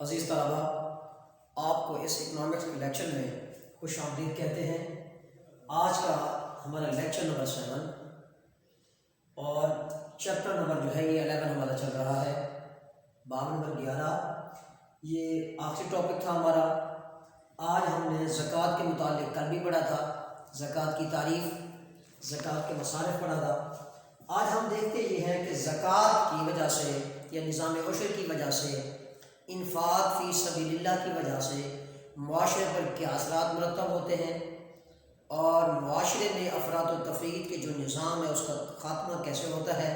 عزیز طلبہ، آپ کو اس اکنامکس کے لیکچر میں خوش آمدید کہتے ہیں۔ آج کا ہمارا لیکچر نمبر 7 اور چیپٹر نمبر جو ہے یہ 11 ہمارا چل رہا ہے، باب نمبر 11۔ یہ آخری ٹاپک تھا ہمارا۔ آج ہم نے زکوٰۃ کے متعلق کل بھی پڑھا تھا، زکوٰۃ کی تعریف، زکوٰۃ کے مصارف پڑھا تھا۔ آج ہم دیکھتے یہ ہیں کہ زکوٰۃ کی وجہ سے یا نظام عشر کی وجہ سے، انفاق فی سبیل اللہ کی وجہ سے معاشرے پر کیا اثرات مرتب ہوتے ہیں، اور معاشرے میں افراط و تفریط کے جو نظام ہے اس کا خاتمہ کیسے ہوتا ہے،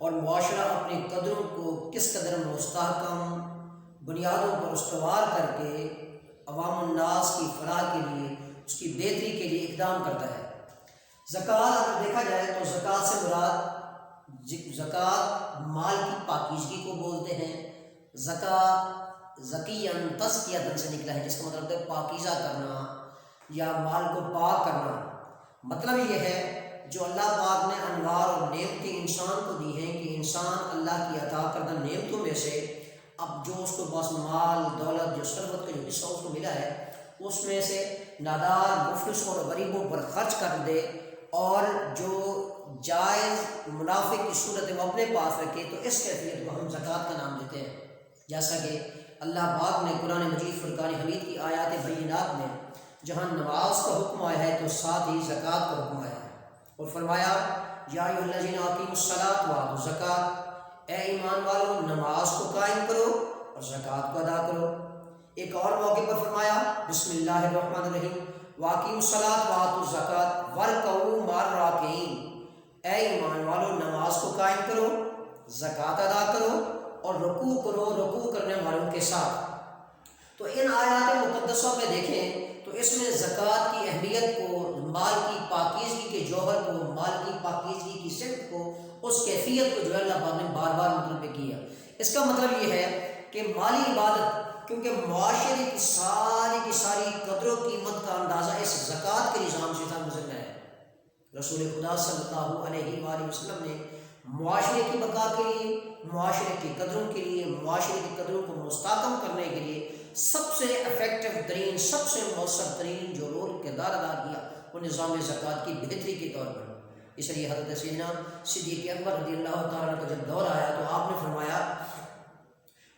اور معاشرہ اپنی قدروں کو کس قدر مستحکم بنیادوں پر استوار کر کے عوام الناس کی فلاح کے لیے، اس کی بہتری کے لیے اقدام کرتا ہے۔ زکوٰۃ اگر دیکھا جائے تو زکوٰۃ سے مراد زکوٰۃ مال کی پاکیزگی کو بولتے ہیں۔ زکیًا تزکیۃ سے نکلا ہے، جس کا مطلب ہے پاکیزہ کرنا یا مال کو پاک کرنا۔ مطلب یہ ہے جو اللہ پاک نے انوار اور نعمتیں انسان کو دی ہیں کہ انسان اللہ کی عطا کردہ نعمتوں میں سے اب جو اس کو بس مال دولت جو ثروت کا جو حصہ اس کو ملا ہے اس میں سے نادار مفلسوں اور غریبوں پر خرچ کر دے، اور جو جائز منافع کی صورت وہ اپنے پاس رکھے، تو اس کیفیت کو ہم زکوٰۃ کا نام دیتے ہیں۔ جیسا کہ اللہ پاک نے قرآن مجید فرقان حمید کی آیات بینات میں جہاں نماز کا حکم آیا ہے تو ساتھ ہی زکوٰۃ کا حکم آیا ہے، اور فرمایا یا ایھا الذین اقیموا الصلاۃ وآتوا الزکاۃ، اے ایمان والو نماز کو قائم کرو اور زکوٰۃ کو ادا کرو۔ ایک اور موقع پر فرمایا بسم اللہ الرحمن الرحیم واقیموا الصلاۃ وآتوا الزکاۃ وارکعوا مع الراکعین، اے ایمان والو نماز کو قائم کرو، زکوٰۃ ادا کرو اور رکوع کرو رکوع کرنے والوں کے ساتھ۔ تو ان آیات مقدسہ میں دیکھیں تو اس میں زکوٰۃ کی اہمیت کو، مال کی پاکیزگی کے جوہر کو، مال کی پاکیزگی کی صفت کو، اس کیفیت کو جو ہے اللہ پاک نے بار بار مطلب کیا۔ اس کا مطلب یہ ہے کہ مالی عبادت، کیونکہ معاشرے کی ساری قدر و قیمت کا اندازہ اس زکوٰۃ کے نظام سے تھا گزرنا ہے۔ رسول خدا صلی اللہ علیہ وآلہ وسلم نے معاشرے کی بقا کے لیے، معاشرے کی قدروں کے لیے، معاشرے کی قدروں کو مستحکم کرنے کے لیے سب سے افیکٹو ترین، سب سے مؤثر ترین جو رول کردار ادا کیا وہ نظام زکوٰۃ کی بہتری کے طور پر۔ اس لیے حضرت سیدنا صدیق اکبر رضی اللہ تعالیٰ کا جب دور آیا تو آپ نے فرمایا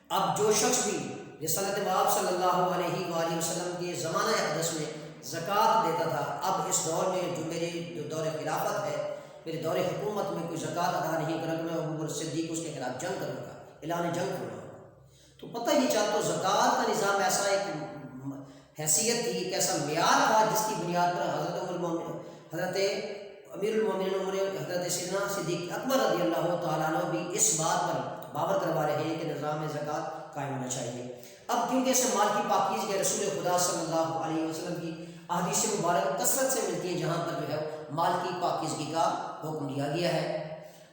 اب جو شخص بھی رسالت مآب صلی اللہ علیہ وآلہ وسلم کے زمانہ اقدس میں زکوٰۃ دیتا تھا، اب اس دور میں جو میرے جو دور خلافت ہے، میرے دور حکومت میں کوئی زکوٰۃ ادا نہیں کرے تو میں ابوبکر صدیق اس کے خلاف جنگ کروں گا، اعلان جنگ کروں گا۔ تو پتہ یہ چاہتا تو زکوٰۃ کا نظام ایسا ایک حیثیت تھی، ایک ایسا معیار تھا جس کی بنیاد پر حضرت امیر المومنین عمر حضرت سیدنا صدیق اکبر رضی اللہ تعالیٰ عنہ بھی اس بات پر باور کروا رہے ہیں کہ نظام زکوٰۃ قائم ہونا چاہیے۔ اب کیونکہ اس مال کی پاکیزگی رسول خدا صلی اللہ علیہ وسلم کی احادیث مبارک کثرت سے ملتی ہے جہاں پر جو ہے مال کی پاکیزگی کا حکم دیا گیا ہے۔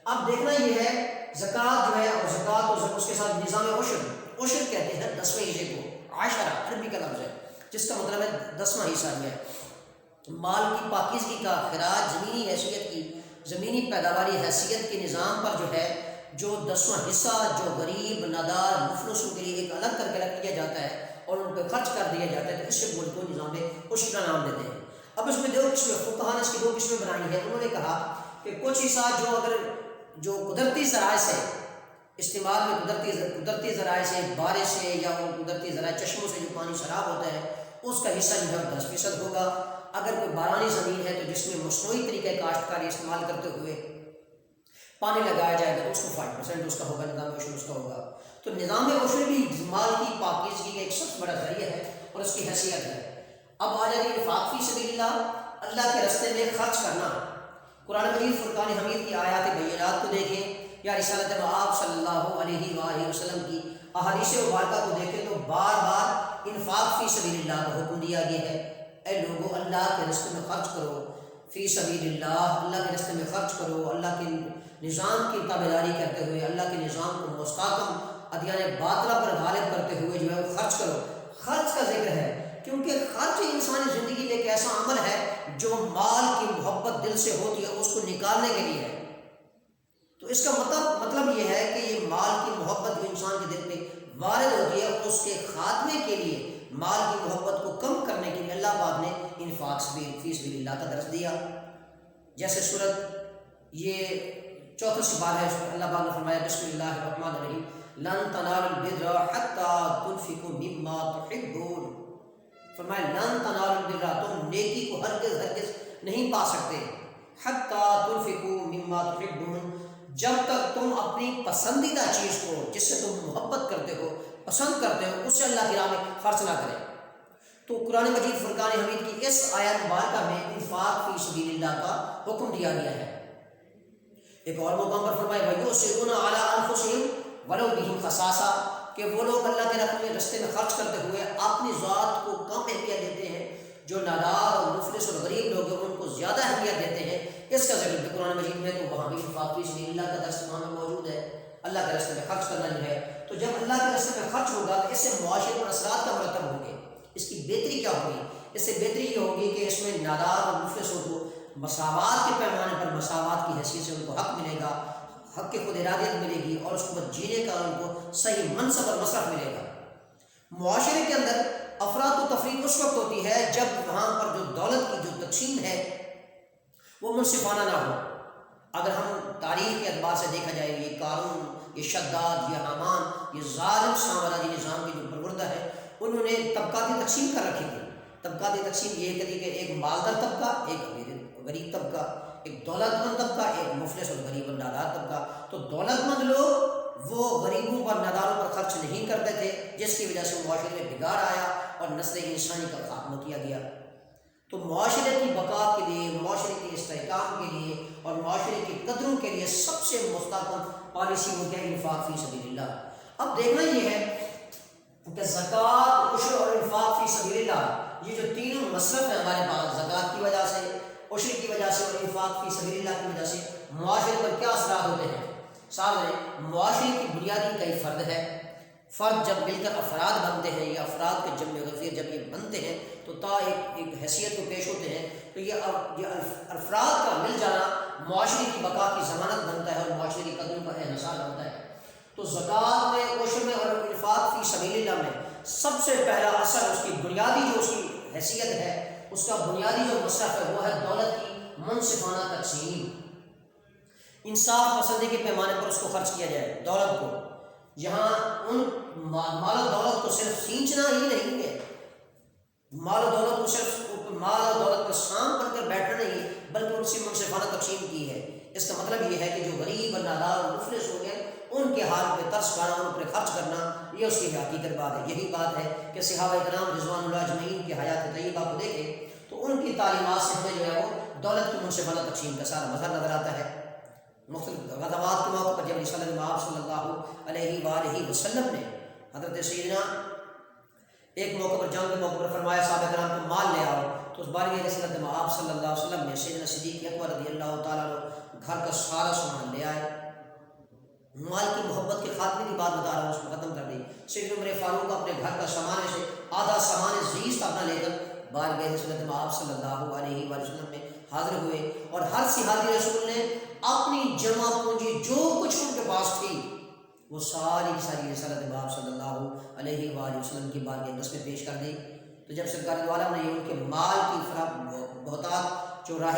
اب دیکھنا یہ ہے زکوٰۃ جو ہے، اور زکوٰۃ اور اس کے ساتھ نظام عشر کہتے ہیں 10ویں حصے کو، عاشرہ عربی کا لفظ ہے جس کا مطلب ہے 10واں حصہ ہے۔ مال کی پاکیزگی کا خراج زمینی حیثیت کی، زمینی پیداواری حیثیت کے نظام پر جو ہے جو 10واں حصہ جو غریب نادار مفلسوں کے لیے ایک الگ کر کے رکھ دیا جاتا ہے اور ان پہ خرچ کر دیا جاتا ہے، تو اس سے بول کو نظام عشر کا نام دیتے ہیں۔ اب اس میں دو قسمیں، فقہاء نے اس کی دو قسمیں بنائی ہیں۔ انہوں نے کہا کہ کچھ حصہ جو قدرتی ذرائع سے استعمال میں، قدرتی ذرائع سے، بارش سے یا وہ قدرتی ذرائع چشموں سے جو پانی سیراب ہوتا ہے اس کا حصہ جو ہے 10% ہوگا۔ اگر کوئی بارانی زمین ہے تو جس میں مصنوعی طریقہ کاشتکاری استعمال کرتے ہوئے پانی لگایا جائے گا تو اس کو 5% اس کا ہوگا، نظام عشر اس کا ہوگا۔ تو نظام عشر بھی مال کی پاکیزگی کا ایک سب سے بڑا ذریعہ ہے اور اس کی حیثیت ہے۔ اب آ جائے انفاق فی سبیل اللہ کے راستے میں خرچ کرنا۔ قرآن مجید فرقان حمید کی آیات بینات کو دیکھیں یا رسالت مآب صلی اللہ علیہ وآلہ وسلم کی احادیث مبارکہ کو دیکھیں تو بار بار انفاق فی سبیل اللہ کا حکم دیا گیا ہے۔ اے لوگو اللہ کے راستے میں خرچ کرو، فی سبیل اللہ کے راستے میں خرچ کرو، اللہ کے نظام کی تابعداری کرتے ہوئے، اللہ کے نظام کو مستحکم ادیان باطلہ پر غالب کرتے ہوئے جو ہے خرچ کرو۔ خرچ کا ذکر ہے کیونکہ خرچ انسانی زندگی میں ایک ایسا عمل ہے جو مال کی محبت دل سے ہوتی ہے، اس کو نکالنے کے لیے ہے۔ تو اس کا مطلب یہ ہے کہ یہ مال کی محبت جو انسان کے دل میں وارد ہوتی کے خاتمے کے لیے، مال کی محبت کو کم کرنے کے لیے اللہ پاک نے انفاق فی سبیل اللہ کا درس دیا۔ جیسے سورت یہ 34 سپارہ ہے، اللہ پاک نے فرمایا بسم اللہ الرحمن الرحیم لن تنالوا البر حتی تنفقوا مما تحبون، فرمایا لن تنالوا البر، تم نیکی کو ہرگز نہیں پا سکتے، حتی تنفقوا مما تحبون، جب تک تم اپنی پسندیدہ چیز کو جس سے تم محبت کرتے ہو، پسند کرتے ہو، اس سے اللہ کی راہ میں خرچ نہ کریں۔ تو قرآن مجید فرقان حمید کی اس آیت مبارکہ میں انفاق فی سبیل اللہ کا حکم دیا گیا ہے۔ ایک اور مقام پر فرمایا وَيُؤْثِرُونَ عَلَىٰ أَنفُسِهِمْ وَلَوْ بِهِمْ خَصَاصَةٌ، کہ وہ لوگ اللہ کے راستے میں خرچ کرتے ہوئے اپنی ذات کو کم اہمیت دیتے ہیں، جو نادار اور مفلس اور غریب لوگ ہیں ان کو زیادہ اہمیت دیتے ہیں۔ اس کا ذکر بھی قرآن مجید میں، تو وہاں بھی انفاق فی سبیل اللہ کا درس وہاں میں موجود ہے۔ اللہ کے راستے میں خرچ کرنا جو ہے، تو جب اللہ کے راستے میں خرچ ہوگا تو اس سے معاشرے پر اثرات کا مرتب ہوں گے۔ اس کی بہتری کیا ہوگی؟ اس سے بہتری یہ ہوگی کہ اس میں نادار اور مفلسوں کو مساوات کے پیمانے پر مساوات کی حیثیت سے ان کو حق ملے گا، حق کی خود ارادیت ملے گی، اور اس کو بس جینے کا ان کو صحیح منصب اور مصرف ملے گا۔ معاشرے کے اندر افراد و تفریق اس وقت ہوتی ہے جب وہاں پر جو دولت کی جو تقسیم ہے وہ منصفانہ نہ ہو۔ اگر ہم تاریخ کے اعتبار سے دیکھا جائے، یہ قارون، یہ شداد، یہ حامان، یہ ظالم سامراجی نظام کے جو پروردہ ہے، انہوں نے طبقاتی تقسیم کر رکھی تھی۔ طبقاتی تقسیم یہ کہتی کہ ایک مالدار طبقہ، ایک غریب طبقہ، ایک دولت مند طبقہ، ایک مفلس اور غریب اور نادار طبقہ۔ تو دولت مند لوگ وہ غریبوں پر، ناداروں پر خرچ نہیں کرتے تھے، جس کی وجہ سے معاشرے میں بگاڑ آیا اور نسل انسانی کا خاتمہ کیا گیا۔ تو معاشرے کی بقا کے لیے، معاشرے کے استحکام کے لیے اور معاشرے کی قدروں کے لیے سب سے مستحکم پالیسی ہوتی ہے انفاق فی سبیل اللہ۔ اب دیکھنا یہ ہے کہ زکوٰۃ، عشر اور انفاق فی سبیل اللہ، یہ جو تینوں مصرف ہیں ہمارے پاس، زکوٰۃ کی وجہ سے، عشر کی وجہ سے اور انفاق فی سبیل اللہ کی وجہ سے معاشرے پر کیا اثرات ہوتے ہیں؟ صاحب، معاشرے کی بنیادی کئی فرد ہے۔ فرد جب مل کر افراد بنتے ہیں، یا افراد کے جمع غفیر جب یہ بنتے ہیں تو ایک حیثیت کو پیش ہوتے ہیں، تو یہ افراد کا مل جانا معاشرے کی بقا کی ضمانت بنتا ہے اور معاشرے کی قدروں کا انحصار بنتا ہے۔ تو زکوٰۃ میں، عشر میں اور انفاق فی سبیل اللہ میں سب سے پہلا اثر، اس کی بنیادی جو اس کی حیثیت ہے، اس کا بنیادی جو مصرف ہے وہ ہے دولت کی منصفانہ تقسیم۔ انصاف پسندی کے پیمانے پر اس کو خرچ کیا جائے، دولت کو، جہاں ان مال و دولت کو صرف سینچنا ہی نہیں ہے، مال و دولت کو صرف مال و دولت کا سام بن کر بیٹھنا نہیں، بلکہ ان سے منصفانہ تقسیم کی ہے۔ اس کا مطلب یہ ہے کہ جو غریب اور نادار اور مفلس ہو گئے ان کے حال پہ ترس کھانا، ان پر خرچ کرنا، یہ اس کی حقیقت بات ہے۔ یہی بات ہے کہ صحابہ کرام رضوان اللہ اجمعین کی حیات طیبہ کو دیکھیں تو ان کی تعلیمات سے ہمیں جو ہے وہ دولت کی منصفانہ تقسیم کا سارا مظہر نظر آتا ہے۔ مختلف غزوات کے موقع پر جب صلی اللہ علیہ وآلہ وسلم نے حضرت سیدنا ایک موقع پر، جنگ کے موقع پر فرمایا صحابہ کرام کو مال لے آؤ، تو اس بارگاہ رسالت میں آپ صلی اللہ علیہ وسلم نے سیدنا صدیق اکبر رضی اللہ تعالیٰ عنہ گھر کا سارا سامان لے آئے۔ مال کی محبت کے خاتمے کی بات بتا رہا ہوں، اس کو ختم کر دی۔ سیدنا عمر فاروق اپنے گھر کا سامان سے آدھا سامان زیست اپنا لے کر بارگاہ رسالت میں آپ صلی اللہ علیہ وسلم میں حاضر ہوئے، اور ہر صحابی رسول نے اپنی جمع پونجی جو کچھ ان کے پاس تھی وہ ساری رسالت میں آپ صلی اللہ علیہ وآلہ وسلم کی بارگاہ اقدس میں پیش کر دی۔ تو جب سرکار دو عالم نے ان کے مال کی بہتات جو راہ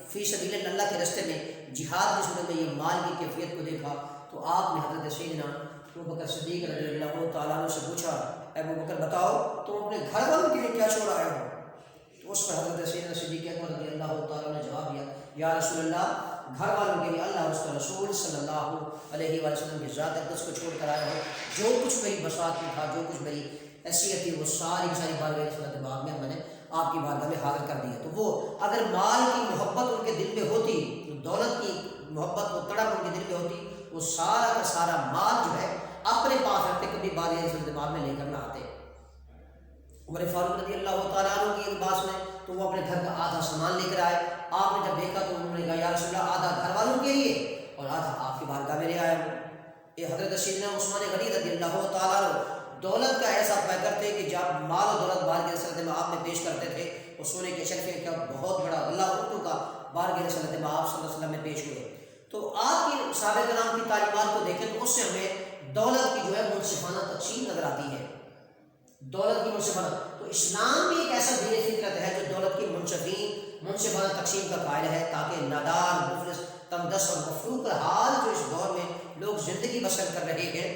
فی سبیل اللہ کے راستے میں جہاد کی صورت میں یہ مال کی کیفیت کو دیکھا، تو آپ نے حضرت سیدنا ابوبکر صدیق رضی اللہ تعالیٰ عنہ سے پوچھا، اے ابوبکر بتاؤ تم اپنے گھر والوں کے لیے کیا چھوڑ آئے ہو؟ تو اس پر حضرت سیدنا صدیق اکبر رضی اللہ تعالیٰ نے جواب دیا، یا رسول اللہ، گھر والوں کے لیے اللہ اور اس کا رسول صلی اللہ علیہ وسلم کی ذات اقدس کو چھوڑ کر آئے ہو، جو کچھ میری بساط میں تھا، جو کچھ میری حیثیت تھی، وہ ساری بارگاہ رسالت باغ میں نے آپ کی بارگاہ میں حاضر کر دیا۔ تو وہ اگر مال کی محبت ان کے دل میں ہوتی، دولت کی محبت و تڑپ ان کے دل میں ہوتی، وہ سارا کا سارا مال جو ہے اپنے پاس رکھتے، کبھی بارگاہ رسالت باغ میں لے کر نہ آتے۔ عمر فاروق رضی اللہ تعالیٰ عنہ کی بات سنے تو وہ اپنے گھر کا آدھا سامان لے کر آئے۔ آپ نے جب دیکھا تو انہوں نے کہا، یا رسول اللہ، آدھا گھر والوں کے لیے اور آدھا آپ کی بارگاہ میں لے آئے ہوں۔ یہ حضرت سیدنا عثمان غنی رضی اللہ تعالیٰ عنہ دولت کا ایسا پیکر تھے کہ جب مال و دولت بارگاہ رسالت میں آپ میں پیش کرتے تھے، وہ سونے کے شرفے کا بہت بڑا اللہ اردو کا بارگاہ رسالت میں آپ صلی اللہ علیہ وسلم میں پیش ہوئے۔ تو آپ کی صحابہ کرام کی تعلیمات کو دیکھیں تو اس سے ہمیں دولت کی جو ہے منصفانہ تقسیم نظر آتی ہے۔ دولت کی منصفانہ. تو اسلام بھی ایک ایسا دین فطرت ہے جو دولت کی منصفانہ تقسیم کا قائل ہے، تاکہ نادار، مفلس، تنگدست اور مفروق الحال جو اس دور میں لوگ زندگی بسر کر رہے ہیں،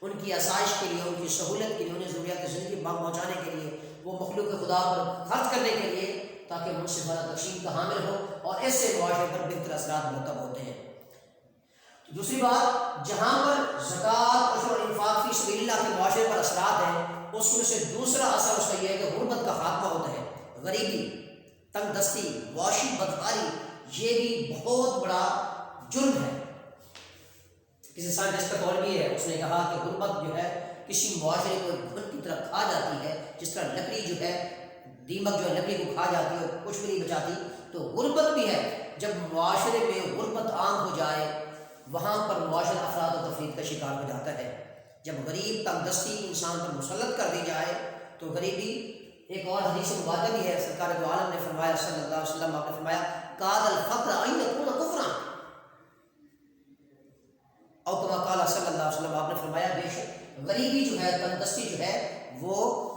ان کی آسائش کے لیے، ان کی سہولت کے لیے، انہیں ضروریات زندگی پہنچانے کے لیے، وہ مخلوق خدا پر خرچ کرنے کے لیے، تاکہ منصفانہ تقسیم کا حامل ہو اور ایسے معاشرے پر بہتر اثرات مرتب ہوتے ہیں. دوسری بات، جہاں پر زکوٰۃ، عشر اور انفاق فی سبیل اللہ کے معاشرے پر اثرات ہیں، اس میں سے دوسرا اثر اس کا یہ ہے کہ غربت کا خاتمہ ہوتا ہے. غریبی، تنگ دستی، معاشی بدکاری، یہ بھی بہت بڑا جرم ہے. کسی سائنٹسٹ کا قول بھی ہے، اس نے کہا کہ غربت جو ہے کسی معاشرے کو گھن کی طرح کھا جاتی ہے، جس طرح لکڑی جو ہے، دیمک جو ہے لکڑی کو کھا جاتی ہے اور کچھ بھی نہیں بچاتی، تو غربت بھی ہے. جب معاشرے میں غربت عام ہو جائے، وہاں پر معاشرہ افراد و تفرید کا شکار ہو جاتا ہے. جب غریب تنگ دستی انسان پر مسلط کر دی جائے تو غریبی، ایک اور حدیث مبارکہ بھی ہے، سرکار دو عالم نے فرمایا صلی اللہ علیہ وسلم، آپ نے فرمایا کاد الفقر ان یکون کفرا، او کما قال صلی اللہ علیہ وسلم، آپ نے فرمایا بے شک غریبی جو ہے، تنگ دستی جو ہے، وہ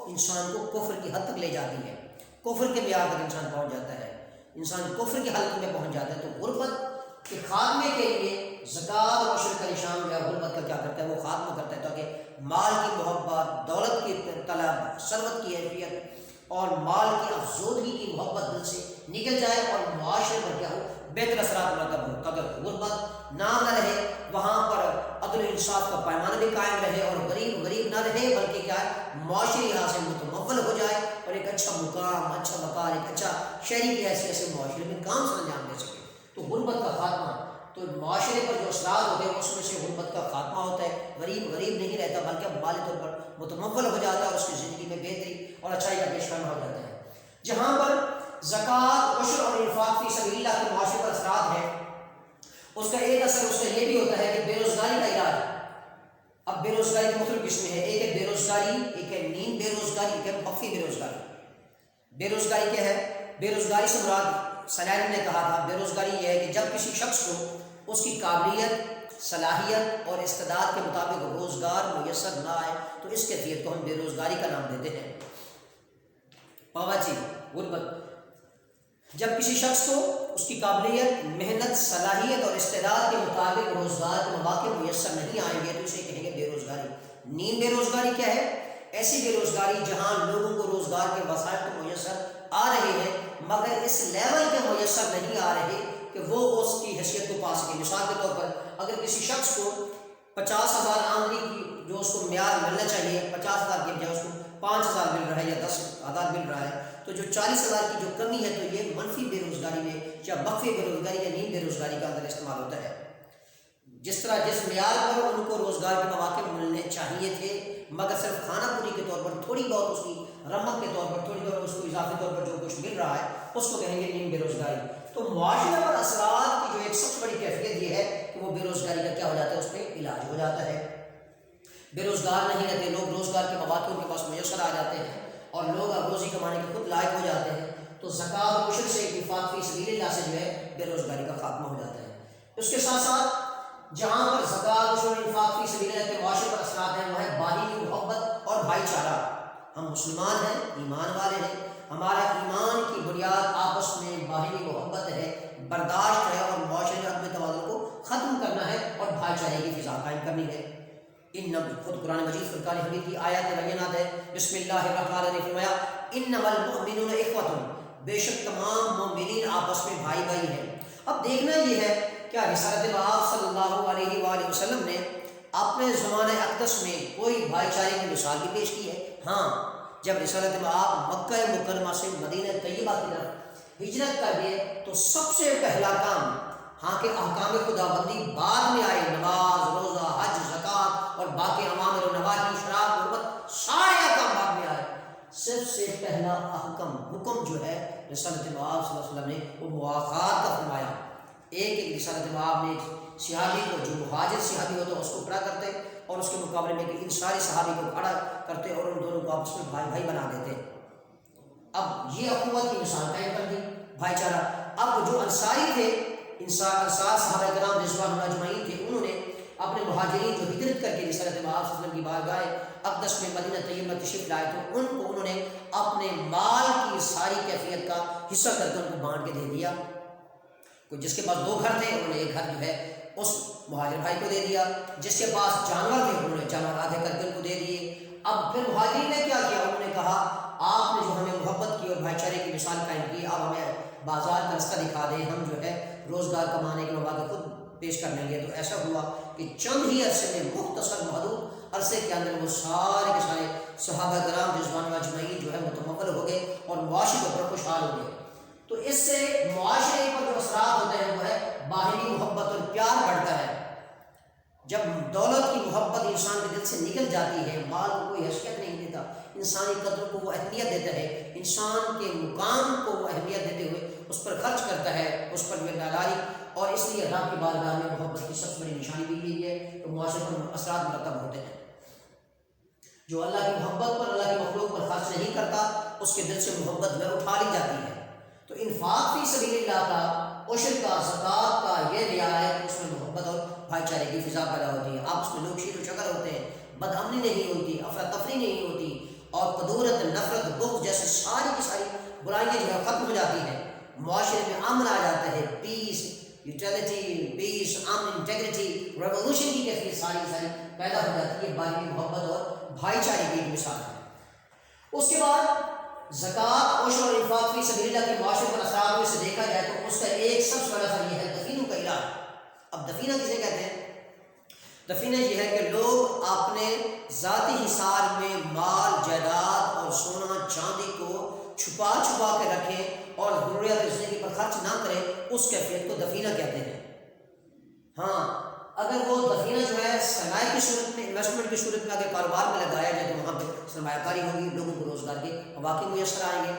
انسان کو کفر کی حد تک لے جاتی ہے. کفر کے معیار تک انسان پہنچ جاتا ہے، انسان کفر کی حالت میں پہنچ جاتا ہے. تو غربت کے خاتمے کے لیے زکوٰۃ اور عشر کا نشان جو ہے غربت کا کیا کرتا ہے، وہ خاتمہ کرتا ہے، تاکہ مال کی محبت، دولت کی طلب، ثروت کی حیثیت اور مال کی افزودگی کی محبت دل سے نکل جائے اور معاشرے پر کیا ہو، بہتر اثرات مرتب ہو، تاکہ غربت نہ رہے، وہاں پر عدل و انصاف کا پیمانہ بھی قائم رہے اور غریب نہ رہے، بلکہ کیا ہے، معاشی لحاظ سے متمول ہو جائے اور ایک اچھا مقام، اچھا وقار، ایک اچھا شہری کی حیثیت سے معاشرے میں کام سر انجام دے سکے. تو غربت کا خاتمہ، تو معاشرے پر جو اثرات ہوتے ہیں اس میں سے غربت کا خاتمہ ہوتا ہے. غریب نہیں رہتا، بلکہ مالی طور پر متمول ہو جاتا ہے اور اس کی زندگی میں بہتری اور اچھائی کا پیشخانہ ہو جاتا ہے. جہاں پر زکوٰۃ، عشر اور انفاق فی سبیل اللہ کے معاشرے پر اثرات ہیں، اس کا ایک اثر اس کا یہ بھی ہوتا ہے کہ بے روزگاری کا علاج. اب بے روزگاری کی مختلف قسمیں ہیں، ایک ہے بے روزگاری، ایک ہے نیم بے روزگاری، ایک ہے مخفی بے روزگاری. بے روزگاری کیا ہے؟ بے روزگاری سے مراد سلیم نے کہا تھا، بے روزگاری یہ ہے کہ جب کسی شخص کو اس کی قابلیت، صلاحیت اور استعداد کے مطابق روزگار میسر نہ آئے تو اس کیفیت کو ہم بے روزگاری کا نام دیتے ہیں. پاواچی، غربت، جب کسی شخص کو اس کی قابلیت، محنت، صلاحیت اور استعداد کے مطابق روزگار کے مواقع میسر نہیں آئیں گے تو اسے کہیں گے بے روزگاری. نیم بے روزگاری کیا ہے؟ ایسی بے روزگاری جہاں لوگوں کو روزگار کے وسائل تو میسر آ رہے ہیں مگر اس لیول کے میسر نہیں آ رہے کہ وہ اس کی حیثیت کو پا سکے. مثال کے طور پر اگر کسی شخص کو 50,000 آمدنی کی جو اس کو معیار ملنا چاہیے، 50,000 کی بجائے اس کو 5,000 مل رہا ہے یا 10,000 مل رہا ہے، تو جو 40,000 کی جو کمی ہے تو یہ منفی بے روزگاری میں یا مخفی بے روزگاری یا نیم بے روزگاری کا اندر استعمال ہوتا ہے. جس طرح جس معیار پر ان کو روزگار کے مواقع ملنے چاہیے تھے مگر صرف کھانا پوری کے طور پر تھوڑی بہت اس کی رمق کے طور پر، تھوڑی بہت اس کو اضافی طور پر جو کچھ مل رہا ہے اس کو کہیں گے نیم بے روزگاری. تو معاشرے پر اثرات کی جو ایک سب سے بڑی کیفیت یہ ہے کہ وہ بے روزگاری کا کیا ہو جاتا ہے، اس پہ علاج ہو جاتا ہے. بے روزگار نہیں رہتے لوگ، روزگار کے مواقع ان کے پاس میسر آ جاتے ہیں اور لوگ اب روزی کمانے کے خود لائق ہو جاتے ہیں. تو زکوٰۃ و عشر سے، انفاق فی سبیل اللہ سے جو ہے بے روزگاری کا خاتمہ ہو جاتا ہے. اس کے ساتھ ساتھ جہاں پر زکوٰۃ، عشر اور انفاق فی سبیل اللہ کے معاشرے پر اثرات ہیں وہ ہے باہمی محبت اور بھائی چارہ. ہم مسلمان ہیں، ایمان والے ہیں، ہمارا ایمان کی بنیاد آپس میں باہمی محبت ہے، برداشت ہے اور معاشرے میں عدم توازن کو ختم کرنا ہے اور بھائی چارے کی فضا قائم کرنی ہے. خود قرآن مجید فرقان حمید کی آیات بینات ہے. بسم اللہ الرحمن الرحیم، فرمایا انما المؤمنون اخوۃ، بے شک تمام مومنین آپس میں بھائی بھائی ہیں. اب دیکھنا یہ ہے کیا رسالت باب صلی اللہ علیہ وآلہ وسلم نے اپنے زمانہ اقدس میں کوئی بھائی چارے کی مثال بھی پیش کی ہے؟ ہاں، جب رسالت باب مکہ مکرمہ سے مدینہ طیبہ کی طرف ہجرت کر گئے تو سب سے پہلا کام، ہاں کہ احکام خدا بندی بعد میں آئے، نماز، روزہ، حج، زکوٰۃ اور باقی اوامر و نواہی، شراب، غربت، سارے احکام بعد میں آئے. سب سے پہلا حکم جو ہے رسالت باب صلی اللہ علیہ وسلم نے وہ مواخات کا فرمایا. ایک رسالت باب میں صحابی کو، جو مہاجر صحابی ہوتا ہے اس کو کھڑا کرتے اور اس کے مقابلے میں ان سارے صحابی کو کھڑا کرتے اور ان دونوں کو آپس میں بھائی بھائی بنا دیتے. اب یہ اخوت کی مثال قائم کر دی، بھائی چارہ. اب جو انصاری تھے، انصار صحابہ کرام رضوان اللہ اجمعین تھے، انہوں نے اپنے مہاجرین جو ہجرت کر کے رسالت مآب صلی اللہ علیہ وسلم کی بارگاہ اقدس میں مدینہ طیبہ تشریف لائے تو ان کو انہوں نے اپنے مال کی ساری کیفیت کا حصہ کر کے ان کو بانٹ کے دے دیا. کوئی جس کے پاس 2 گھر تھے انہوں نے ایک گھر جو ہے اس مہاجر بھائی کو دے دیا. جس کے پاس جانور تھے انہوں نے جانور آدھے کر کے ان کو دے دیے. اب پھر مہاجرین نے کیا کیا؟ انہوں نے کہا آپ نے جو ہمیں محبت کی اور بھائی چارے کی مثال قائم کی، اب ہمیں بازار کا رستہ دکھا دیں، ہم جو ہے روزگار کمانے کے مواقع خود پیش کر لیں گے. تو ایسا ہوا کہ چند ہی عرصے میں، مختصر محدود عرصے کے اندر، وہ سارے کے سارے صحابہ کرام رضوان اجمعین جو ہے متمول ہو گئے اور معاشرے پر خوشحال ہو گئے. تو اس سے معاشرے پر جو اثرات ہوتے ہیں وہ ہے باہمی محبت اور پیار بڑھتا ہے. جب دولت کی محبت انسان کے دل سے نکل جاتی ہے، مال کو کوئی حیثیت نہیں دیتا، انسانی قدر کو وہ اہمیت دیتا ہے، انسان کے مقام کو وہ اہمیت دیتے ہوئے اس پر خرچ کرتا ہے، اس پر جو ناداری. اور اس لیے اللہ کی بارگاہ میں محبت کی سب سے بڑی نشانی بھی یہی ہے کہ معاشرے پر اثرات مرتب ہوتے ہیں. جو اللہ کی محبت پر، اللہ کی مخلوق پر خرچ نہیں کرتا، اس کے دل سے محبت میں اٹھا لی جاتی ہے. تو انفاق فی سبیل اللہ کا، عشر کا، زکوٰۃ کا یہ لیا ہے کہ اس میں محبت اور بھائی چارے کی فضا پیدا ہوتی ہے. آپس میں لوگ شیر و شکر ہوتے ہیں، بد امنی نہیں ہوتی، افراتفری نہیں ہوتی، اور قدورت، نفرت، بغض جیسی ساری کی ساری برائیاں جو ہے ختم ہو جاتی ہیں. معاشرے میں امن آ جاتا ہے، پیس، یوٹیلیٹی، پیس، امن، انٹیگریٹی، ریولوشن کی کیفیت ساری پیدا ہو جاتی ہے. باہمی محبت اور بھائی چارے کی ایک مثال ہے. اس کے بعد زکوٰۃ، عشر اور انفاق فی سبیل اللہ کے معاشرے پر اثرات میں سے دیکھا جائے تو اس کا ایک سب سے بڑا اثر یہ ہے دفینوں کا علاج. اب دفینہ کسے کہتے ہیں؟ دفینہ یہ ہے کہ لوگ اپنے ذاتی حصار میں مال، جائیداد اور سونا چاندی کو چھپا کے رکھیں اور ضروریات زندگی پر خرچ نہ کریں، اس کیفیت کو دفینہ کہتے ہیں. ہاں، اگر وہ دفینہ جو ہے سرمایہ کی صورت میں، انویسٹمنٹ کی صورت میں اگر کاروبار میں لگایا جائے تو وہاں پہ سرمایہ کاری ہوگی، لوگوں کو روزگار کے مواقع میسر آئیں گے.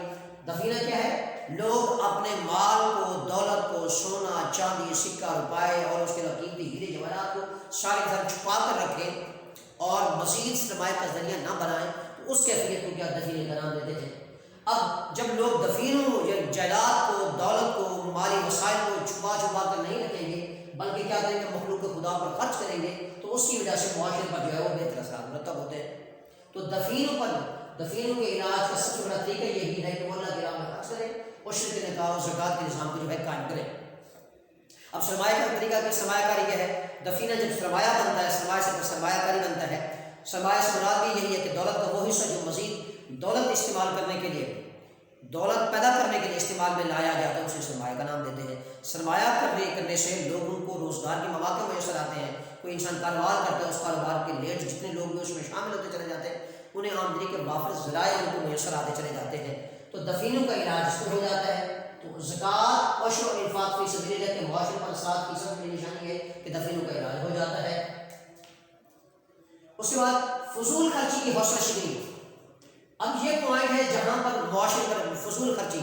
دفینہ کیا ہے؟ لوگ اپنے مال کو، دولت کو، سونا چاندی، سکہ، روپئے اور اس کے قیمتی ہیرے جواہرات کو سارے گھر چھپا کر رکھیں اور مزید سرمایہ کا ذریعہ نہ بنائیں. تو اس کیفیت کو کیا دفینے کا نام دیتے ہیں. اب جب لوگ دفینوں یا جائیداد کو، دولت کو، مالی وسائل کو چھپا کر نہیں رکھیں گے بلکہ کیا کریں گے، مخلوق خدا پر خرچ کریں گے، تو اس کی وجہ سے معاشرے پر جو ہے وہ بہتر اثرات مرتب ہوتے ہیں. تو دفینوں کے علاج کا سب سے بڑا طریقہ یہی ہے کہ وہ اللہ کی راہ میں خرچ کریں، عشر کے نکاح اور زکوٰۃ کے نظام کو جو ہے قائم کریں. اب سرمایہ کا طریقہ کہ سرمایہ کاری کیا ہے؟ دفینہ جب سرمایہ بنتا ہے، سرمایہ سے سرمایہ کاری بنتا ہے. سرمایہ سے مراد بھی یہی ہے کہ دولت کا وہ حصہ جو مزید دولت استعمال کرنے کے لیے، دولت پیدا کرنے کے لیے استعمال میں لایا جاتا ہے، اسے سرمایہ کا نام دیتے ہیں. سرمایہ کرنے سے لوگوں کو روزگار کے مواقع میسر آتے ہیں. کوئی انسان کاروبار کرتا ہے، اس کاروبار کے لیٹ جتنے لوگ بھی اس میں شامل ہوتے چلے جاتے ہیں، انہیں آمدنی کے وافر ذرائع ان کو میسر آتے چلے جاتے ہیں. تو دفینوں کا علاج اس میں ہو جاتا ہے. تو زکوٰۃ، عشر اور انفاق فی سبیل اللہ کے معاشرے پر اثرات کی سب سے بڑی نشانی ہے کہ دفینوں کا علاج ہو جاتا ہے. اس کے بعد فضول خرچی کی حوصلہ شکنی. اب یہ پوائنٹ ہے جہاں پر معاشرے پر فضول خرچی،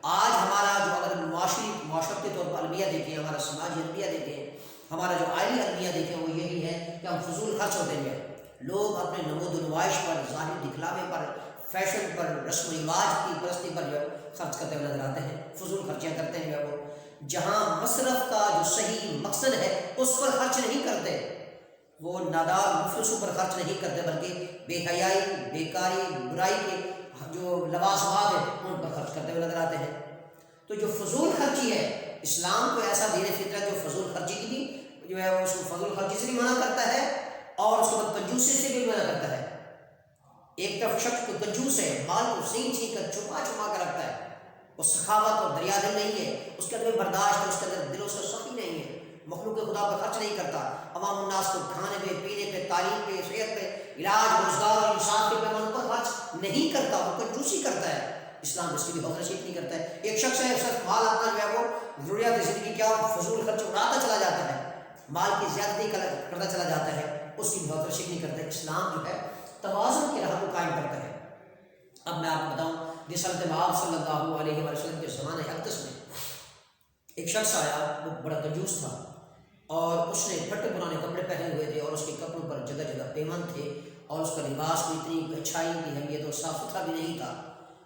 آج ہمارا جو اگر معاشرتی طور پر المیہ دیکھیں، ہمارا سماجی المیہ دیکھیں، ہمارا جو آئلی المیہ دیکھیں، وہ یہی ہے کہ ہم فضول خرچ ہوتے ہیں. لوگ اپنے نمود و نمائش پر، ظاہری دکھلاوے پر، فیشن پر، رسم و رواج کی پرستی پر جو خرچ کرتے ہوئے نظر آتے ہیں. فضول خرچیاں کرتے ہیں وہ، جہاں مصرف کا جو صحیح مقصد ہے اس پر خرچ نہیں کرتے. وہ نادار مفلسوں پر خرچ نہیں کرتے بلکہ بے حیائی، بیکاری، برائی کے جو لوازمات ہیں ان پر خرچ کرتے ہوئے نظر آتے ہیں. تو جو فضول خرچی ہے، اسلام کو ایسا دین فطرت جو فضول خرچی کی بھی جو ہے اس کو فضول خرچی سے بھی منع کرتا ہے اور اس کو کنجوسی سے بھی منع کرتا ہے. ایک طرف شخص کو کنجوس ہے، مال کو چھین کر چھپا کر رکھتا ہے، وہ سخاوت اور دریا دل نہیں ہے، اس کے اندر برداشت ہے، اس کے اندر دل و سخی نہیں ہے، مخلوق خدا پر خرچ نہیں کرتا، عوام الناس کو کھانے پہ، پینے پہ، تعلیم پہ، صحت پہ، علاج، روزگار اور انصاف کے پیمانوں پر خرچ نہیں کرتا، وہ کنجوسی کرتا ہے. اسلام اس کی بھی حوصلہ شیف نہیں کرتا ہے. ایک شخص ہے صرف مال اپنا جو ہے وہ ضروریات زندگی کیا فضول خرچ اڑاتا چلا جاتا ہے، مال کی زیادتی کرتا چلا جاتا ہے، اس کی بھی حوصلہ شیف نہیں کرتا. اسلام جو ہے توازن کی راہ کو قائم کرتا ہے. اب میں آپ کو بتاؤں، رسالت مآب صلی اللہ علیہ وسلم کے زمانے اقدس میں ایک شخص آیا، وہ بڑا کنجوس تھا اور اس نے پھٹے پرانے کپڑے پہنے ہوئے تھے اور اس کے کپڑوں پر جگہ جگہ پیمند تھے اور اس کا لباس کو اتنی اچھائی کی اہمیت اور صاف ستھرا بھی نہیں تھا.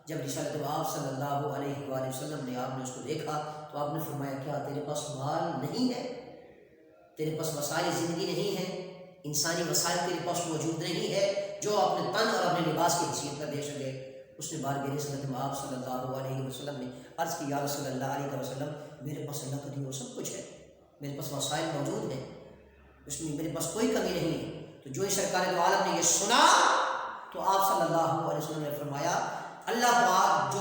جب رسالت مآب صلی اللہ علیہ وسلم نے آپ نے اس کو دیکھا تو آپ نے فرمایا، کیا تیرے پاس مال نہیں ہے؟ تیرے پاس وسائل زندگی نہیں ہے، انسانی وسائل تیرے پاس موجود نہیں ہے جو اپنے تن اور اپنے لباس کی حیثیت کا دے سکے۔ اس نے بار بار حضرت آپ صلی اللہ علیہ وسلم نے عرض کی، یا رسول اللہ علیہ وسلم، میرے پاس اللہ کا دیا وہ سب کچھ ہے، میرے پاس وسائل موجود ہیں، اس میں میرے پاس کوئی کمی نہیں ہے۔ تو جو سرکار دو عالم نے یہ سنا تو آپ صلی اللہ علیہ وسلم نے فرمایا، اللہ پاک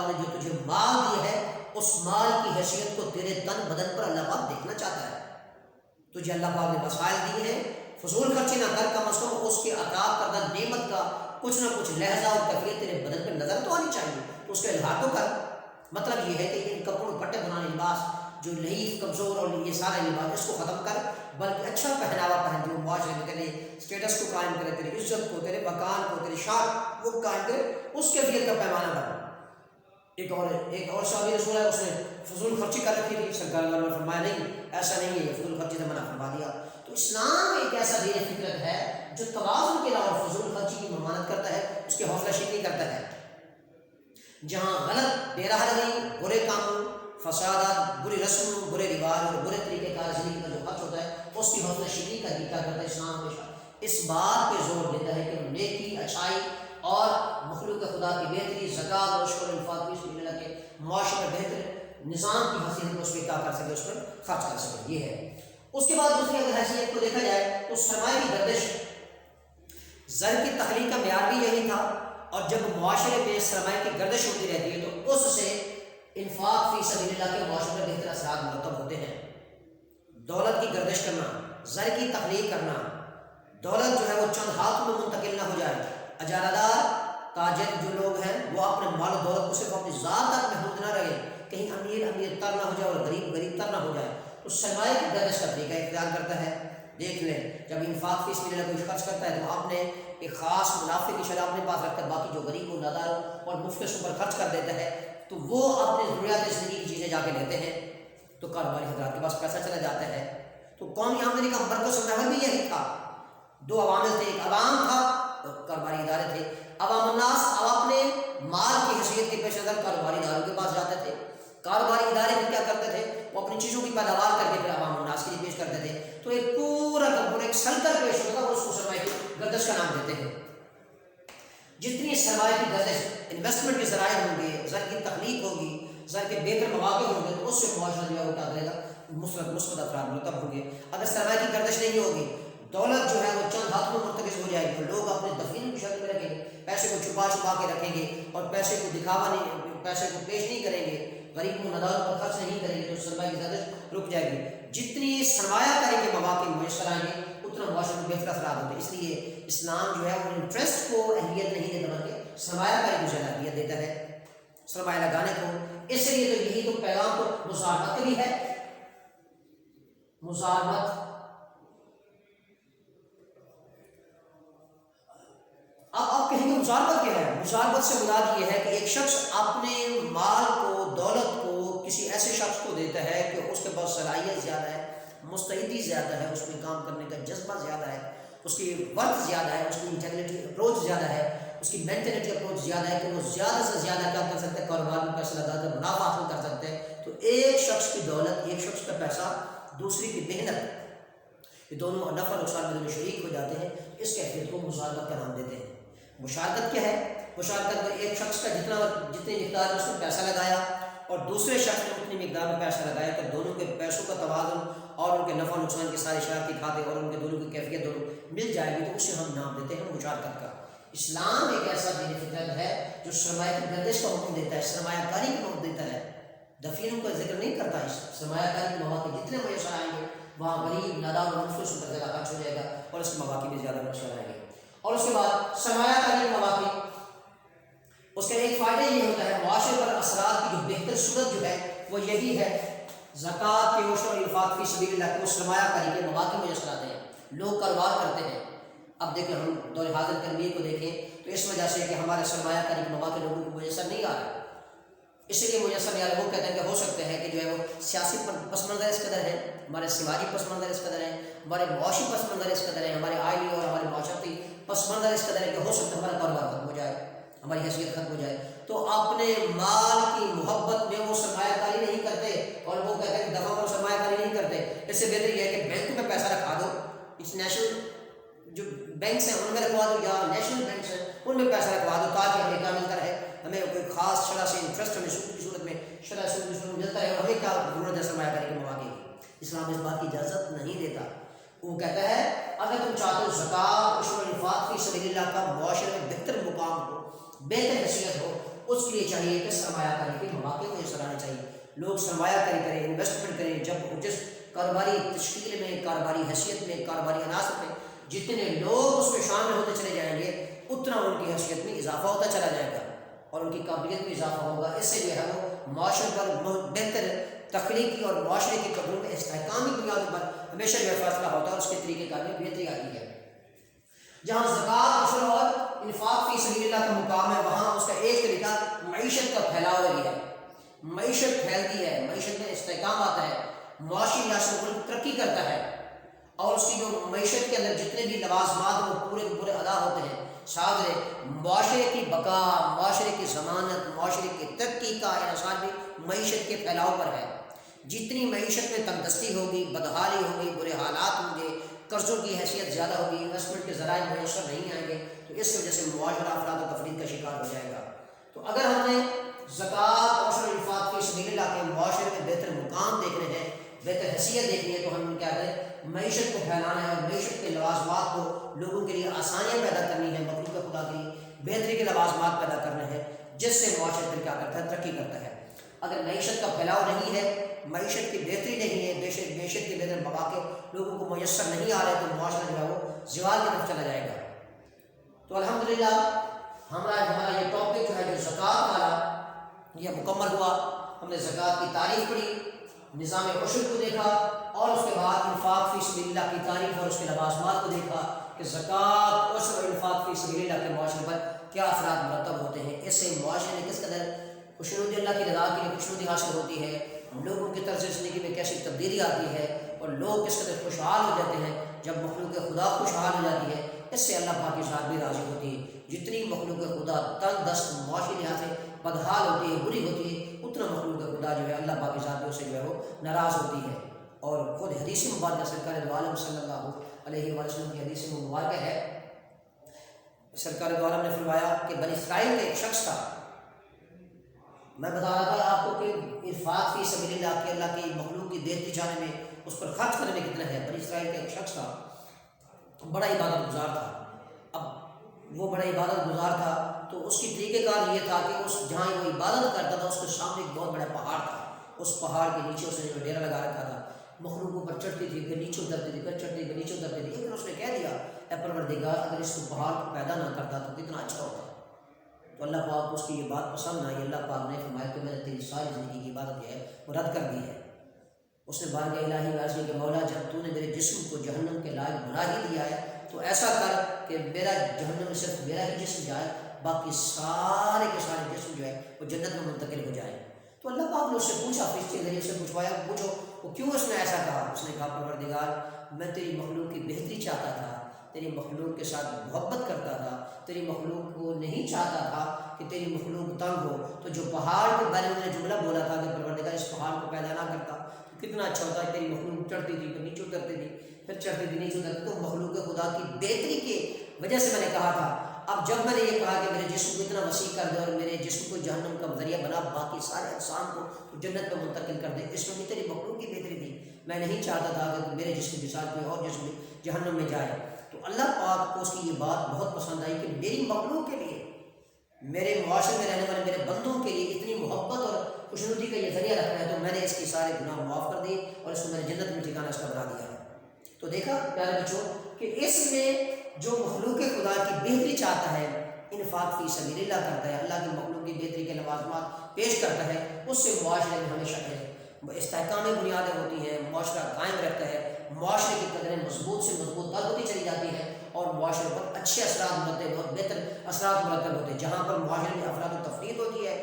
نے جو تجھے مال دیا ہے اس مال کی حیثیت کو تیرے تن بدن پر اللہ پاک دیکھنا چاہتا ہے۔ تجھے اللہ پاک نے وسائل دی ہیں، فضول خرچی نہ کر، کم از کم اس کے عطا کردہ نعمت کا کچھ نہ کچھ لہجہ اور کیفیت تیرے بدن پہ نظر تو آنی چاہیے، تو اس کا اظہار تو کر۔ مطلب یہ ہے کہ ان کپڑوں پٹے بنانے لباس جو لحیف کمزور اور یہ سارے لباس اس کو ختم کر، بلکہ اچھا پہناوا پہن جو معاشرے میں تیرے اسٹیٹس کو قائم کرے، تیری عزت کو، تیرے مکان کو، تیری شان وہ قائم کرے، اس کیفیت کا پیمانہ بنا۔ ایک اور صحابی رسول ہے، اس نے فضول خرچی کر رکھی تھی، سرکار نے فرمایا نہیں، ایسا نہیں ہے، فضول خرچی سے منع فرما دیا۔ تو اسلام ایک ایسا دین فطرت ہے جو توازن کے علاوہ فضول خرچی کی ممانعت کرتا ہے، اس کی حوصلہ شکنی کرتا ہے۔ جہاں غلط بے راہ روی، برے کام، فسادات، بری رسم، برے رواج اور برے طریقے کار زندگی کا جو خرچ ہوتا ہے اس کی حوصلہ شکنی کا کیا کرتا ہے اسلام ہمیشہ اس بات پہ زور دیتا ہے کہ نیکی، اچھائی اور مخلوق خدا کی بہتری، زکوٰۃ اور شکر انفاق فی سبیل اللہ کے معاشرے میں بہتر نظام کی حیثیت کو اس پہ کیا کر سکے، اس پر خرچ کر سکے، یہ ہے۔ اس کے بعد دوسری اگر حیثیت کو دیکھا جائے تو سرمایہ کی گردش، زر کی تخلیق کا معیار بھی یہی تھا، اور جب معاشرے میں سرمایہ کی گردش ہوتی رہتی ہے تو اس سے انفاق فی سبیل اللہ کے معاشرے میں بہتر اثرات مرتب ہوتے ہیں۔ دولت کی گردش کرنا، زر کی تخلیق کرنا، دولت جو ہے وہ چند ہاتھ میں منتقل نہ ہو جائے، اجارہ دار تاجر جو لوگ ہیں وہ اپنے مال و دولت کو صرف اپنی ذات تک محدود نہ رہے، کہیں امیر تر نہ ہو جائے اور غریب تر نہ ہو جائے، تو سرمایہ کی گردش کا طریقہ اختیار کرتا ہے۔ دیکھ لیں جب انفاق فی سبیل اللہ کوئی خرچ کرتا ہے تو آپ نے ایک خاص منافع کی شرح اپنے پاس رکھتا ہے، باقی جو غریب و نادار اور مفت کے اوپر خرچ کر دیتا ہے تو وہ اپنے ضروریات زندگی کی چیزیں جا کے لیتے ہیں، تو کاروباری حضرات کے پاس پیسہ چلا جاتا ہے۔ تو قومی آمدنی کا مرکز و محور بھی یہی تھا، دو عوامل تھے، ایک عوام تھا اور کاروباری ادارے تھے۔ عوام الناس اب اپنے مال کی حیثیت کے پیش نظر کاروباری اداروں کے پاس جاتے تھے، کاروباری ادارے بھی کیا کرتے تھے، وہ اپنی چیزوں کی پیداوار کر کے پھر عوام الناس کے لیے پیش کرتے تھے، تو ایک پورا کا پورا ایک سلطر پیش ہوتا تھا، اس کو سرمایہ کی گردش کا نام دیتے ہیں۔ جتنی سرمایہ کی گردش، انویسٹمنٹ کے ذرائع ہوں گے، زر کی تخلیق ہوگی، زر کے بہتر مواقع ہوں گے، تو اس سے معاشرہ جو ہے وہ کیا کرے گا، مثبت اثرات مرتب ہوں گے۔ اگر سرمایہ کی گردش نہیں ہوگی، دولت جو ہے وہ چند ہاتھوں میں مرتکز ہو جائے گی، لوگ اپنے دفین کی شکل میں رکھیں گے، پیسے کو چھپا کے رکھیں گے اور پیسے کو دکھاوا نہیں، پیسے کو پیش نہیں کریں گے، غریب و نداروں پر خرچ نہیں کریں گے، تو سرمایہ کی گردش رک جائے گی۔ جتنی سرمایہ کاری کے مواقع میسر آئیں گے اتنا معاشرے میں بہتر اثرات ہوتے ہیں۔ اس لیے اسلام جو ہے وہ انٹرسٹ کو اہمیت نہیں دیتا بلکہ سرمایہ کاری کو زیادہ اہمیت دیتا ہے، سرمایہ لگانے کو۔ اس لیے تو یہی تو پیغام تو مزاحمت بھی ہے، مزاحمت۔ اب آپ کہیں گے مزاحمت کیا ہے؟ مزاحمت سے مراد یہ ہے کہ ایک شخص اپنے مال کو، دولت کو کسی ایسے شخص کو دیتا ہے کہ اس کے پاس صلاحیت زیادہ ہے، مستعدی زیادہ ہے، اس میں کام کرنے کا جذبہ زیادہ ہے، اس کی ورتھ زیادہ ہے، اس کی انٹیگریٹی اپروچ زیادہ ہے، اس کی مینٹلٹی اپروچ زیادہ ہے کہ وہ زیادہ سے زیادہ کیا کر سکتے ہیں، کاروبار میں پیسہ لگا کر منافع حاصل کر سکتے ہیں۔ تو ایک شخص کی دولت، ایک شخص کا پیسہ، دوسری کی محنت، یہ دونوں نفع نقصان میں دونوں شریک ہو جاتے ہیں، اس کیفیت کو مشارکت کا نام دیتے ہیں۔ مشارکت کیا ہے؟ مشارکت میں ایک شخص کا جتنی مقدار میں اس نے پیسہ لگایا اور دوسرے شخص نے اتنی مقدار میں پیسہ لگایا، تو دونوں کے پیسوں کا توازن اور ان کے نفع نقصان کی ساری شرائط کھاتے اور ان کے دونوں کی کیفیت دونوں مل جائے گی، تو اسے ہم نام دیتے ہیں مشارکت کا۔ اسلام ایک ایسا دین فطرت ہے جو سرمایہ کی گردش کا حکم دیتا ہے، سرمایہ کاری کا حکم دیتا ہے، دفینوں کا ذکر نہیں کرتا۔ اس سرمایہ کاری کے مواقع جتنے میسر آئیں گے وہاں غریب، نادار اور مفلس پر زیادہ خرچ ہو جائے گا اور اس کے مواقع بھی زیادہ میسر آئیں گے۔ اور اس کے بعد سرمایہ کاری کے مواقع، اس کا ایک فائدہ یہ ہوتا ہے معاشرے پر اثرات کی جو بہتر صورت جو ہے وہ یہی ہے، زکوٰۃ کے عشر اور انفاق فی سبیل اللہ کو سرمایہ کاری کے مواقع میسر آتے ہیں، لوگ کاروبار کرتے ہیں۔ اب دیکھیں ہم دور حاضر تنویر کو دیکھیں تو اس وجہ سے کہ ہمارے سرمایہ کاری کے مواقع لوگوں کو میسر نہیں آ رہا، اس لیے میسر نہیں آ رہا۔ وہ کہتے ہیں کہ ہو سکتے ہیں کہ جو ہے وہ سیاسی پس منظر اس قدر ہے، ہمارے سماجی پس منظر اس قدر ہے، ہمارے معاشی پس منظر اس قدر ہے، ہمارے آئلی اور ہمارے معاشرتی پس منظر اس قدر ہے کہ ہو سکتا ہے ہمارا کاروبار ختم ہو جائے، ہماری حیثیت ختم ہو جائے۔ تو تو اپنے مال کی محبت میں وہ سرمایہ کاری نہیں کرتے، اور وہ کہتے ہیں کہ دفعہ پر سرمایہ کاری نہیں کرتے۔ اس سے بہتر یہ ہے کہ بینک میں پیسہ رکھا دو، اس نیشنل جو بینکس ہیں ان میں رکھوا دو، یا نیشنل بینکس ہیں ان میں پیسہ رکھوا دو، تاکہ ہمیں کیا ملتا رہے، ہمیں کوئی خاص شرح سے انٹرسٹ ہمیں سود کی صورت میں شرح سود کی صورت میں ملتا ہے، اور ہمیں کیا ضرورت ہے سرمایہ کاری کے مواقع کی۔ اسلام اس بات کی اجازت نہیں دیتا۔ وہ کہتا ہے اگر تم چاہتے ہو زکوٰۃ، عشر و انفاق فی سبیل اللہ کا معاشرے میں بہتر مقام ہو، بہتر حیثیت ہو، اس کے لیے چاہیے کہ سرمایہ کاری کے مواقع میسر آنے چاہیے، لوگ سرمایہ کاری کریں، انویسٹمنٹ کریں۔ جب جس کاروباری تشکیل میں، کاروباری حیثیت میں، کاروباری عناصر میں جتنے لوگ اس میں شامل ہوتے چلے جائیں گے، اتنا ان کی حیثیت میں اضافہ ہوتا چلا جائے گا اور ان کی قابلیت میں اضافہ ہوگا۔ اس سے جو ہے وہ معاشرے پر بہتر تخلیقی اور معاشرے کے قدروں میں استحکامی بنیادوں پر ہمیشہ جو فیصلہ ہوتا ہے اور اس کے طریقہ کار میں بہتری آتی ہے۔ جہاں زکوٰۃ، عشر اور انفاق فی سبیل اللہ کا مقام ہے، وہاں اس کا ایک طریقہ معیشت کا پھیلاؤ ہے۔ معیشت پھیلتی ہے، معیشت میں استحکام آتا ہے، معاشی ریاست ملک ترقی کرتا ہے، اور اس کی جو معیشت کے اندر جتنے بھی لوازمات وہ پورے کے پورے ادا ہوتے ہیں۔ ساتھ معاشرے کی بقا، معاشرے کی ضمانت، معاشرے کی ترقی کا انحصار بھی معیشت کے پھیلاؤ پر ہے۔ جتنی معیشت میں تنگ ہوگی، بدحالی ہوگی، برے حالات ہوں گے، قرضوں کی حیثیت زیادہ ہوگی، انویسٹمنٹ کے ذرائع میسر نہیں آئیں گے، تو اس وجہ سے معاشرہ افراد و تفرید کا شکار ہو جائے گا۔ تو اگر ہم نے زکوٰۃ، عشر و انفاق فی سبیل اللہ کے معاشرے میں بہتر مقام دیکھنے ہیں، بہتر حیثیت دیکھنی ہے، تو ہم کیا کریں، معیشت کو پھیلانا ہے اور معیشت کے لوازمات کو لوگوں کے لیے آسانیاں پیدا کرنی ہے، مخلوق خدا کے لیے بہتری کے لوازمات پیدا کرنے ہیں، جس سے معاشرہ پھر کیا کرتا ہے، ترقی کرتا ہے۔ اگر معیشت کا پھیلاؤ نہیں ہے، معیشت کی بہتری نہیں ہے، معیشت کے بہتر مواقع لوگوں کو میسر نہیں آ رہے، تو معاشرہ جو ہے وہ زوال کی طرف چلا جائے گا۔ تو الحمدللہ ہمارا یہ ٹاپک جو ہے جو زکوٰۃ والا یہ مکمل ہوا۔ ہم نے زکوٰۃ کی تعریف پڑھی، نظام عشر کو دیکھا، اور اس کے بعد انفاق فی سبیل اللہ کی تعریف اور اس کے لوازمات کو دیکھا کہ زکوٰۃ، عشر اور انفاق فی سبیل اللہ کے معاشرے پر کیا اثرات مرتب ہوتے ہیں، اس سے معاشرے میں کس قدر خوشنودی، اللہ کی رضا کے لیے خوشنودی حاصل ہوتی ہے، لوگوں کی طرز زندگی میں کیسی تبدیلی آتی ہے، اور لوگ کس قدر خوشحال ہو جاتے ہیں جب مخلوق خدا خوشحال ہو جاتی ہے۔ اس سے اللہ پاک کی ذات بھی راضی ہوتی ہے۔ جتنی مخلوق خدا تنگ دست، معاشی لحاظ سے بدحال ہوتی ہے، بری ہوتی ہے، اتنا مخلوق خدا جو ہے اللہ پاک کی ذات سے جو ہے وہ ناراض ہوتی ہے۔ اور خود حدیث مبارکہ سرکار دو عالم صلی اللہ علیہ وسلم کی حدیث مبارکہ ہے، سرکار دو عالم نے فرمایا کہ بنی اسرائیل کا ایک شخص تھا، میں بتا رہا تھا آپ کو کہ انفاق فی سبیل اللہ کی، اللہ کی مخلوق کی بہتری چاہنے میں اس پر خرچ کرنے میں کتنا ہے۔ بنی اسرائیل کا ایک شخص تھا، بڑا عبادت گزار تھا۔ اب وہ بڑا عبادت گزار تھا تو اس کی طریقہ کار یہ تھا کہ اس جہاں وہ عبادت کرتا تھا اس کے سامنے ایک بہت بڑا پہاڑ تھا، اس پہاڑ کے نیچے اس نے ڈیرا لگا رکھا تھا، مخلوق اوپر چڑھتی تھی، پھر نیچے اترتی تھی، پھر چڑھتی پھر نیچے اترتی تھی۔ لیکن اس نے کہہ دیا اے پروردگار، اگر اس کو پہاڑ کو پیدا نہ کرتا تو کتنا اچھا ہوتا۔ تو اللہ پاک کو اس کی یہ بات پسند آئی، اللہ پاک نے فرمایا کہ میں نے تیری ساری زندگی کی عبادت ہے وہ رد کر دی ہے۔ اس نے بارگاہ الہی میں عرض کی کہ مولا، جب تو نے میرے جسم کو جہنم کے لائق بنا ہی دیا ہے تو ایسا کر کہ میرا جہنم میں صرف میرا ہی جسم جائے، باقی سارے کے سارے جسم جو ہے وہ جنت میں منتقل ہو جائے۔ تو اللہ پاک نے اس سے پوچھا، فرشتے کے ذریعے سے پوچھوایا، پوچھو وہ کیوں اس نے ایسا کہا۔ اس نے کہا پروردگار، میں تیری مخلوق کی بہتری چاہتا تھا، تیری مخلوق کے ساتھ محبت کرتا تھا، تیری مخلوق کو نہیں چاہتا تھا کہ تیری مخلوق تنگ ہو۔ تو جو پہاڑ کے بارے میں نے جملہ بولا تھا کہ پروردگار اس پہاڑ کو پیدا نہ کرتا تو کتنا اچھا ہوتا ہے، تیری مخلوق چڑھتی تھی پھر نیچے اترتی تھی، پھر چڑھتی تھی نیچے اترتی، تو مخلوق خدا کی بہتری کی وجہ سے میں نے کہا تھا۔ اب جب میں نے یہ کہا کہ میرے جسم کو اتنا وسیع کر دے اور میرے جسم کو جہنم کا ذریعہ بنا، باقی سارے انسان کو جنت میں منتقل کر دے، اس میں بھی تیری مخلوق کی بہتری تھی، میں نہیں چاہتا تھا کہ میرے جسم کے ساتھ کوئی اور جسم جہنم میں جائے۔ تو اللہ پاک کو اس کی یہ بات بہت پسند آئی کہ میری مخلوق کے لیے، میرے معاشرے میں رہنے والے میرے بندوں کے لیے اتنی محبت اور خوشنودی کا یہ ذریعہ رکھنا ہے، تو میں نے اس کی سارے گناہ معاف کر دیے اور اس کو میں نے جنت میں ٹھکانہ اس کا بنا دیا ہے۔ تو دیکھا پیارے بچوں کہ اس میں جو مخلوق خدا کی بہتری چاہتا ہے، انفاق فی سبیل اللہ کرتا ہے، اللہ کی مخلوق کی بہتری کے لوازمات پیش کرتا ہے، اس سے معاشرے میں ہمیشہ استحکام بنیادیں ہوتی ہیں، معاشرہ قائم رہتا ہے، معاشرے کی قدریں مضبوط سے مضبوط تر ہوتی چلی جاتی ہیں اور معاشرے پر اچھے اثرات مرتب، بہت بہتر اثرات مرتب ہوتے ہیں۔ جہاں پر معاشرے میں افراد و تفرید ہوتی ہے،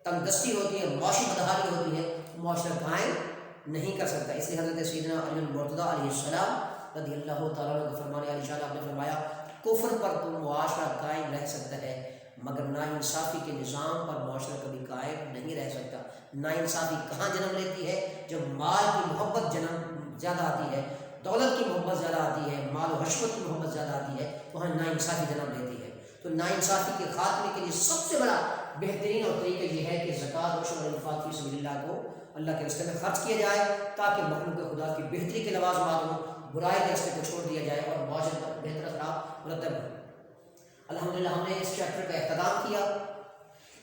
تنگ دستی ہوتی ہے، معاشی بدحالی ہوتی ہے، معاشرہ قائم نہیں کر سکتا۔ اس لیے حضرت سیدنا علی المرتضیٰ علیہ السلام رضی اللہ تعالیٰ عنہ کا فرمان علی شان، آپ نے فرمایا کفر پر تو معاشرہ قائم رہ سکتا ہے مگر ناانصافی کے نظام پر معاشرہ کبھی قائم نہیں رہ سکتا۔ ناانصافی کہاں جنم لیتی ہے؟ جب مال کی محبت زیادہ آتی ہے، دولت کی محبت زیادہ آتی ہے، مال و حشمت کی محبت زیادہ آتی ہے، تو وہاں ناانصافی جنم لیتی ہے۔ تو ناانصافی کے خاتمے کے لیے سب سے بڑا بہترین اور طریقہ یہ ہے کہ زکوٰۃ، عشر اور انفاق فی سبیل اللہ کو اللہ کے راستے میں خرچ کیا جائے، تاکہ مخلوق خدا کی بہتری کے لوازمات ہوں، برائی کے راستے کو چھوڑ دیا جائے اور معاشرے پر بہتر اخلاق مرتب ہو۔ الحمدللہ ہم نے اس چیپٹر کا اختتام کیا۔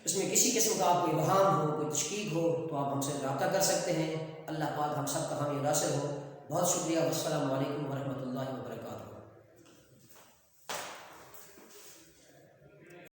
اس میں کسی قسم کا آپ کو ابہام ہو، کوئی تشکیک ہو، تو آپ ہم سے رابطہ کر سکتے ہیں۔ اللہ پاک ہم سب کا حامی و ناصر ہو۔ بہت شکریہ۔ والسلام علیکم ورحمۃ اللہ۔